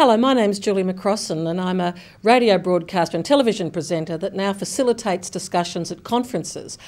Hello, my name's Julie McCrossan and I'm a radio broadcaster and television presenter that now facilitates discussions at conferences.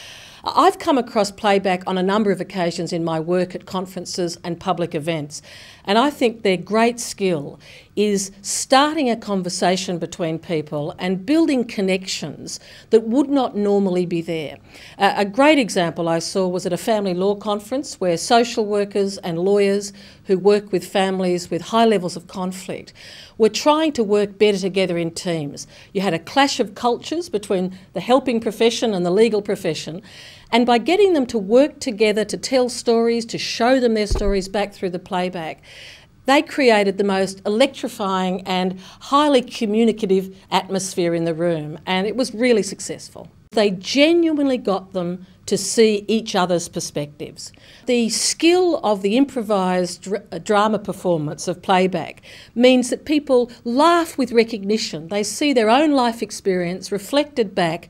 I've come across playback on a number of occasions in my work at conferences and public events, and I think their great skill is starting a conversation between people and building connections that would not normally be there. A great example I saw was at a family law conference where social workers and lawyers who work with families with high levels of conflict were trying to work better together in teams. You had a clash of cultures between the helping profession and the legal profession, and by getting them to work together to tell stories, to show them their stories back through the playback, they created the most electrifying and highly communicative atmosphere in the room, and it was really successful. They genuinely got them to see each other's perspectives. The skill of the improvised drama performance of playback means that people laugh with recognition. They see their own life experience reflected back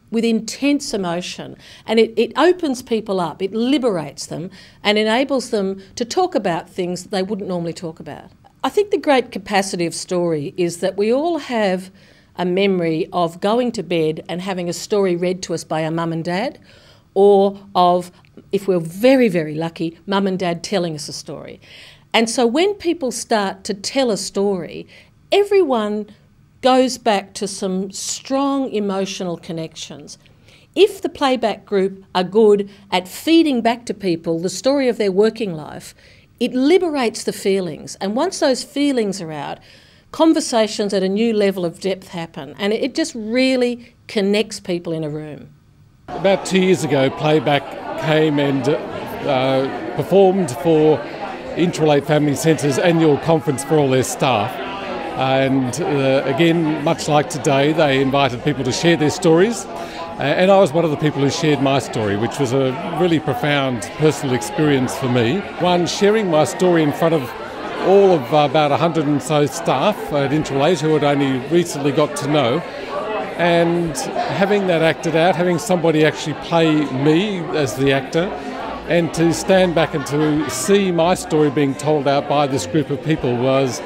with intense emotion, and it opens people up, it liberates them and enables them to talk about things that they wouldn't normally talk about. I think the great capacity of story is that we all have a memory of going to bed and having a story read to us by our mum and dad, or of, if we're very, very lucky, mum and dad telling us a story. And so when people start to tell a story, everyone goes back to some strong emotional connections. If the playback group are good at feeding back to people the story of their working life, it liberates the feelings. And once those feelings are out, conversations at a new level of depth happen, and it just really connects people in a room. About 2 years ago, Playback came and performed for Interrelate Family Centre's annual conference for all their staff. And again, much like today, they invited people to share their stories. And I was one of the people who shared my story, which was a really profound personal experience for me. One, sharing my story in front of all of about 100 and so staff at Interrelate who had only recently got to know, and having that acted out, having somebody actually play me as the actor, and to stand back and to see my story being told out by this group of people was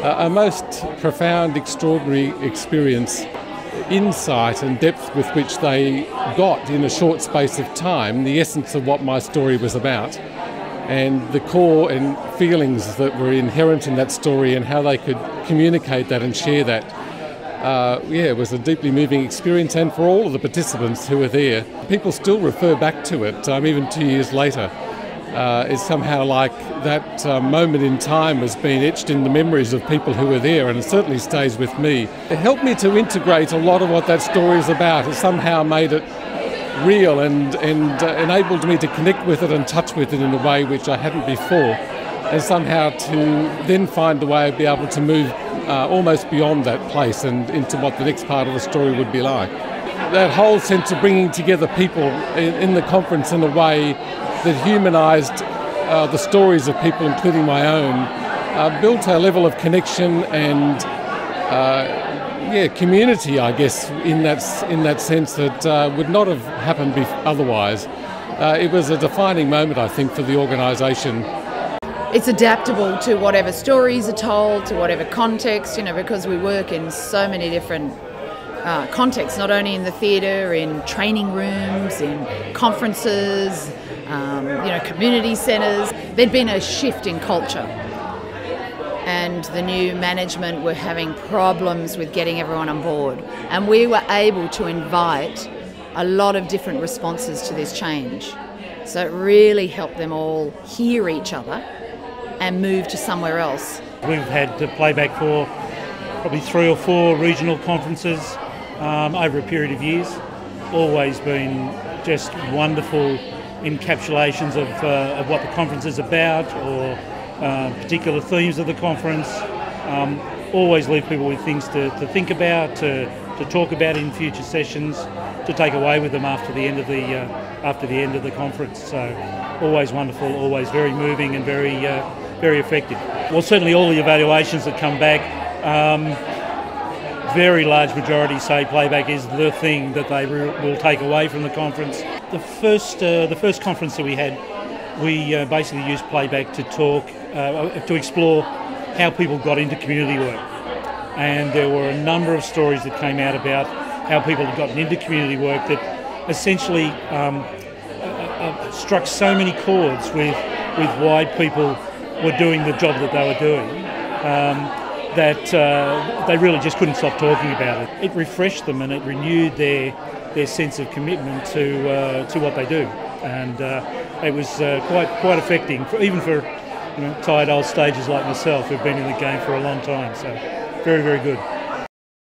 a most profound, extraordinary experience. Insight and depth with which they got in a short space of time the essence of what my story was about, and the core and feelings that were inherent in that story and how they could communicate that and share that. It was a deeply moving experience, and for all of the participants who were there, people still refer back to it even 2 years later. It's somehow like that moment in time has been etched in the memories of people who were there, and it certainly stays with me. It helped me to integrate a lot of what that story is about. It somehow made it real and enabled me to connect with it and touch with it in a way which I hadn't before, and somehow to then find a way of being able to move almost beyond that place and into what the next part of the story would be like. That whole sense of bringing together people in the conference in a way that humanised the stories of people, including my own, built a level of connection and community, I guess, in that sense that would not have happened otherwise. It was a defining moment, I think, for the organisation. It's adaptable to whatever stories are told, to whatever context, because we work in so many different contexts, not only in the theatre, in training rooms, in conferences, community centres. There'd been a shift in culture, and the new management were having problems with getting everyone on board, and we were able to invite a lot of different responses to this change. So it really helped them all hear each other and move to somewhere else. We've had to playback for probably 3 or 4 regional conferences over a period of years. Always been just wonderful encapsulations of what the conference is about, or particular themes of the conference. Always leave people with things to think about, to talk about in future sessions, to take away with them after the end of the conference. So always wonderful, always very moving and very effective. Well, certainly all the evaluations that come back, very large majority say playback is the thing that they will take away from the conference. The first conference that we had, we basically used playback to talk, to explore how people got into community work. And there were a number of stories that came out about how people had gotten into community work that essentially struck so many chords with why people were doing the job that they were doing that they really just couldn't stop talking about it. It refreshed them and it renewed their sense of commitment to what they do, and it was quite affecting, even for tired old stagers like myself who've been in the game for a long time. So very, very good.